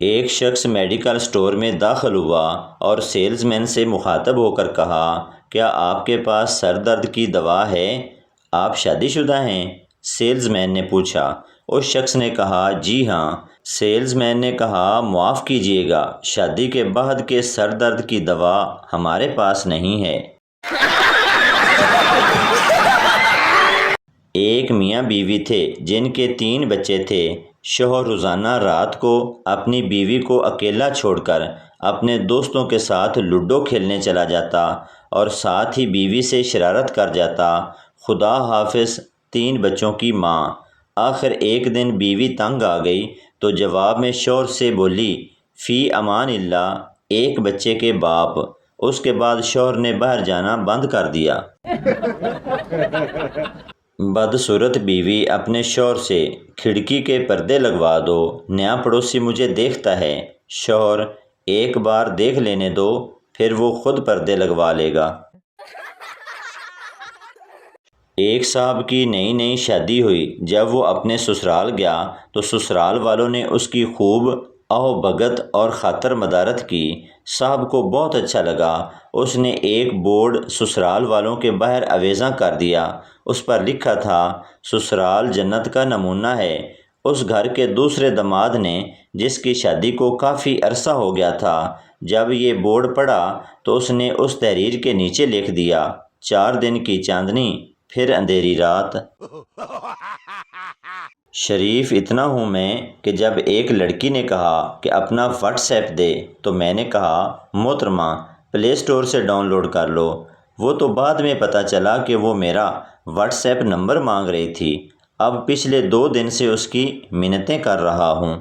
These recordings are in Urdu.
ایک شخص میڈیکل سٹور میں داخل ہوا اور سیلز مین سے مخاطب ہو کر کہا، کیا آپ کے پاس سر درد کی دوا ہے؟ آپ شادی شدہ ہیں؟ سیلز مین نے پوچھا۔ اس شخص نے کہا، جی ہاں۔ سیلز مین نے کہا، معاف کیجیے گا، شادی کے بعد کے سر درد کی دوا ہمارے پاس نہیں ہے۔ ایک میاں بیوی تھے جن کے 3 بچے تھے۔ شوہر روزانہ رات کو اپنی بیوی کو اکیلا چھوڑ کر اپنے دوستوں کے ساتھ لوڈو کھیلنے چلا جاتا اور ساتھ ہی بیوی سے شرارت کر جاتا۔ خدا حافظ 3 بچوں کی ماں۔ آخر ایک دن بیوی تنگ آ گئی تو جواب میں شوہر سے بولی، فی امان اللہ، ایک بچے کے باپ۔ اس کے بعد شوہر نے باہر جانا بند کر دیا۔ بدصورت بیوی اپنے شوہر سے، کھڑکی کے پردے لگوا دو، نیا پڑوسی مجھے دیکھتا ہے۔ شوہر، ایک بار دیکھ لینے دو، پھر وہ خود پردے لگوا لے گا۔ ایک صاحب کی نئی شادی ہوئی۔ جب وہ اپنے سسرال گیا تو سسرال والوں نے اس کی خوب آؤ بھگت اور خاطر مدارت کی۔ صاحب کو بہت اچھا لگا۔ اس نے ایک بورڈ سسرال والوں کے باہر آویزاں کر دیا۔ اس پر لکھا تھا، سسرال جنت کا نمونہ ہے۔ اس گھر کے دوسرے داماد نے، جس کی شادی کو کافی عرصہ ہو گیا تھا، جب یہ بورڈ پڑھا تو اس نے اس تحریر کے نیچے لکھ دیا، 4 دن کی چاندنی پھر اندھیری رات۔ شریف اتنا ہوں میں کہ جب ایک لڑکی نے کہا کہ اپنا واٹس ایپ دے تو میں نے کہا، محترمہ پلے سٹور سے ڈاؤن لوڈ کر لو۔ وہ تو بعد میں پتہ چلا کہ وہ میرا واٹس ایپ نمبر مانگ رہی تھی۔ اب پچھلے 2 دن سے اس کی منتیں کر رہا ہوں۔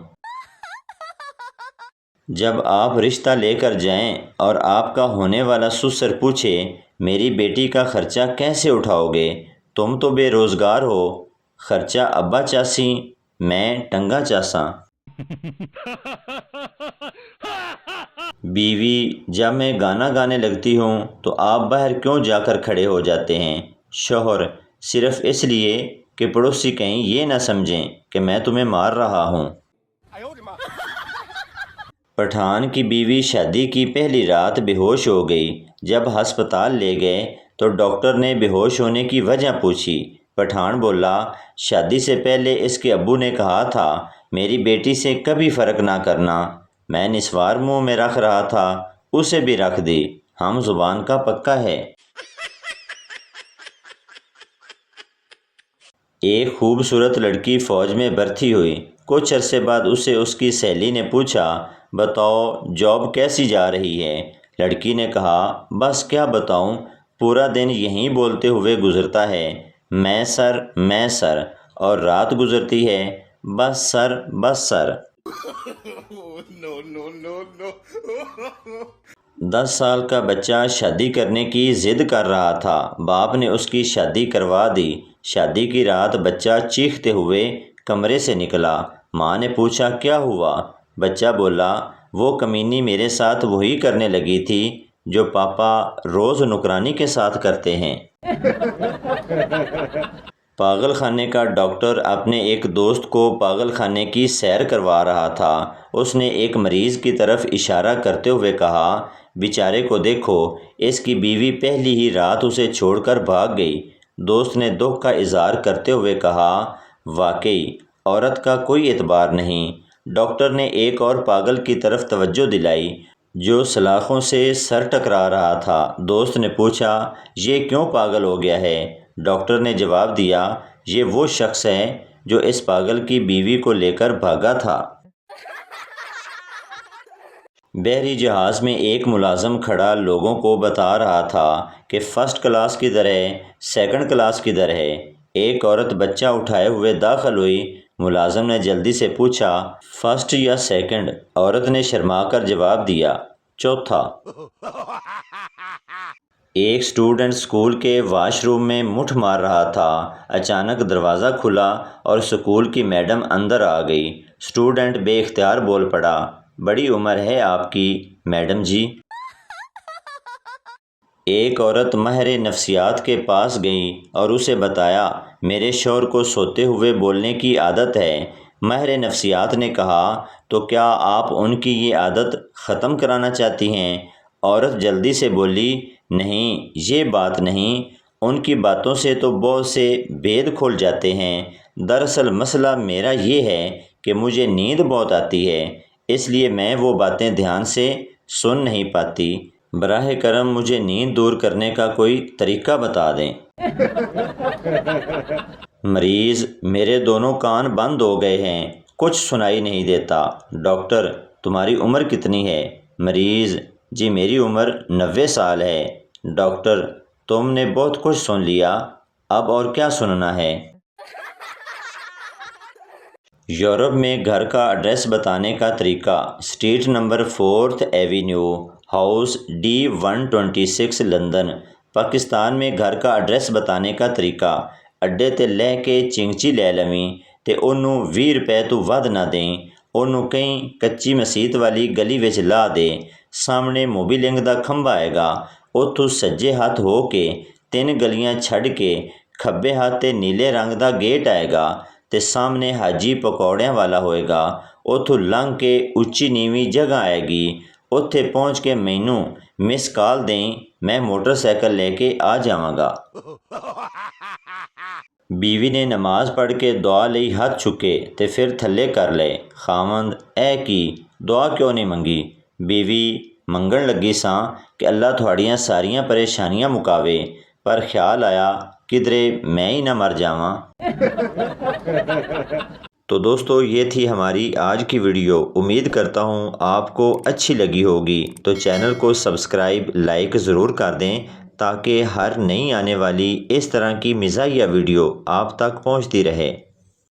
جب آپ رشتہ لے کر جائیں اور آپ کا ہونے والا سسر پوچھے، میری بیٹی کا خرچہ کیسے اٹھاؤ گے؟ تم تو بے روزگار ہو، خرچہ ابا چاسیں، میں ٹنگا چاساں۔ بیوی، جب میں گانا گانے لگتی ہوں تو آپ باہر کیوں جا کر کھڑے ہو جاتے ہیں؟ شوہر، صرف اس لیے کہ پڑوسی کہیں یہ نہ سمجھیں کہ میں تمہیں مار رہا ہوں۔ پٹھان کی بیوی شادی کی پہلی رات بے ہوش ہو گئی۔ جب ہسپتال لے گئے تو ڈاکٹر نے بے ہوش ہونے کی وجہ پوچھی۔ پٹھان بولا، شادی سے پہلے اس کے ابو نے کہا تھا، میری بیٹی سے کبھی فرق نہ کرنا۔ میں نسوار منہ میں رکھ رہا تھا، اسے بھی رکھ دی، ہم زبان کا پکا ہے۔ ایک خوبصورت لڑکی فوج میں بھرتی ہوئی۔ کچھ عرصے بعد اسے اس کی سہیلی نے پوچھا، بتاؤ جاب کیسی جا رہی ہے؟ لڑکی نے کہا، بس کیا بتاؤں، پورا دن یہیں بولتے ہوئے گزرتا ہے، میں سر، اور رات گزرتی ہے، بس سر۔ 10 سال کا بچہ شادی کرنے کی ضد کر رہا تھا۔ باپ نے اس کی شادی کروا دی۔ شادی کی رات بچہ چیختے ہوئے کمرے سے نکلا۔ ماں نے پوچھا، کیا ہوا؟ بچہ بولا، وہ کمینی میرے ساتھ وہی کرنے لگی تھی جو پاپا روز نوکرانی کے ساتھ کرتے ہیں۔ پاگل خانے کا ڈاکٹر اپنے ایک دوست کو پاگل خانے کی سیر کروا رہا تھا۔ اس نے ایک مریض کی طرف اشارہ کرتے ہوئے کہا، بیچارے کو دیکھو، اس کی بیوی پہلی ہی رات اسے چھوڑ کر بھاگ گئی۔ دوست نے دکھ کا اظہار کرتے ہوئے کہا، واقعی عورت کا کوئی اعتبار نہیں۔ ڈاکٹر نے ایک اور پاگل کی طرف توجہ دلائی جو سلاخوں سے سر ٹکرا رہا تھا۔ دوست نے پوچھا، یہ کیوں پاگل ہو گیا ہے؟ ڈاکٹر نے جواب دیا، یہ وہ شخص ہے جو اس پاگل کی بیوی کو لے کر بھاگا تھا۔ بحری جہاز میں ایک ملازم کھڑا لوگوں کو بتا رہا تھا کہ فرسٹ کلاس کدھر ہے، سیکنڈ کلاس کدھر ہے۔ ایک عورت بچہ اٹھائے ہوئے داخل ہوئی۔ ملازم نے جلدی سے پوچھا، فرسٹ یا سیکنڈ؟ عورت نے شرما کر جواب دیا، چوتھا۔ ایک سٹوڈنٹ اسکول کے واش روم میں مٹھ مار رہا تھا۔ اچانک دروازہ کھلا اور اسکول کی میڈم اندر آ گئی۔ سٹوڈنٹ بے اختیار بول پڑا، بڑی عمر ہے آپ کی میڈم جی۔ ایک عورت ماہر نفسیات کے پاس گئی اور اسے بتایا، میرے شوہر کو سوتے ہوئے بولنے کی عادت ہے، ماہر نفسیات نے کہا تو کیا آپ ان کی یہ عادت ختم کرانا چاہتی ہیں؟ عورت جلدی سے بولی نہیں، یہ بات نہیں، ان کی باتوں سے تو بہت سے بید کھول جاتے ہیں۔ دراصل مسئلہ میرا یہ ہے کہ مجھے نیند بہت آتی ہے، اس لیے میں وہ باتیں دھیان سے سن نہیں پاتی۔ براہ کرم مجھے نیند دور کرنے کا کوئی طریقہ بتا دیں۔ مریض: میرے دونوں کان بند ہو گئے ہیں، کچھ سنائی نہیں دیتا۔ ڈاکٹر: تمہاری عمر کتنی ہے؟ مریض: جی میری عمر 90 سال ہے۔ ڈاکٹر: تم نے بہت کچھ سن لیا، اب اور کیا سننا ہے؟ یورپ میں گھر کا ایڈریس بتانے کا طریقہ: street number 4 avenue, house D126 London. Pakistan میں گھر کا ایڈریس بتانے کا طریقہ: اڈے تے لے کے چنگچی لے لویں تے انہوں 20 روپے تو ود نہ دیں، انہوں کہیں کچی مسیت والی گلی وچ لا دے، سامنے موبی لنگ دا کھمبا آئے گا، اتھوں سجے ہاتھ ہو کے 3 گلیاں چھڑ کے کھبے ہاتھ تے نیلے رنگ دا گیٹ آئے گا تے سامنے حاجی پکوڑیاں والا ہوئے گا، اتھوں لنگ کے اچھی نیوی جگہ آئے گی، اتھے پہنچ کے مینوں مس کال دیں، میں موٹر سائیکل لے کے آ جاواں گا۔ بیوی نے نماز پڑھ کے دعا لئی ہاتھ چکے تے پھر تھلے کر لے۔ خاوند: اے کی دعا کیوں نہیں منگی؟ بیوی: منگن لگی ساں کہ اللہ تھوڑیاں ساریاں پریشانیاں مکاوے، پر خیال آیا کدھرے میں ہی نہ مر جاواں۔ تو دوستو یہ تھی ہماری آج کی ویڈیو، امید کرتا ہوں آپ کو اچھی لگی ہوگی، تو چینل کو سبسکرائب لائک ضرور کر دیں تاکہ ہر نئی آنے والی اس طرح کی مزاحیہ ویڈیو آپ تک پہنچتی رہے۔